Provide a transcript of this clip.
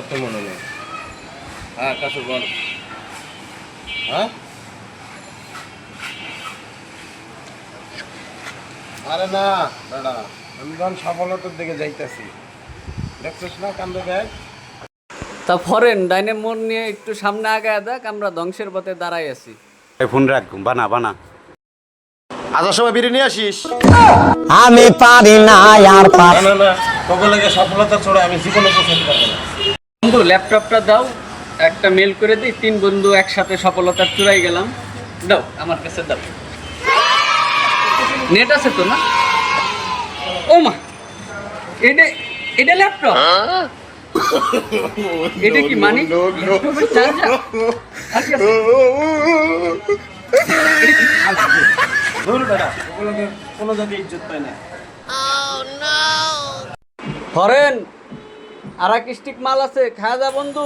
করতে মনে নেই। হ্যাঁ কাশু বল। হ্যাঁ আরে না দাদা, আমি তখন সফলতার দিকে যাইতেছি, দেখছিস না কান্দে ব্যাগ। তা ফরেন ডাইনে মোড় নিয়ে একটু সামনে আগায় দেখ, আমরা ধ্বংসের পথে দাঁড়াই আছি। ফোন রাখ, বানা বানা। আসার সময় বিরিয়ানি আসিস। আমি পারি না আর না না না, তোকে লাগে সফলতা ছড়া আমি জীবনে পৌঁছাতে পারবো না। বন্ধু ল্যাপটপটা দাও, একটা মেল করে দিই, 3 বন্ধু একসাথে সফলতার চূড়ায় গেলাম। দাও আমার কাছে দাও। নেট আছে তো না? ও মা, এটা এটা ল্যাপটপ? এটা কি মানি? ল্যাপটপের চার্জার? আচ্ছা, ধুর বেটা, তোকে লাগে কোনো জায়গায় ইজ্জত পায় না। ফরেন আর এক স্টিক মাল আছে, খাওয়া যা বন্ধু।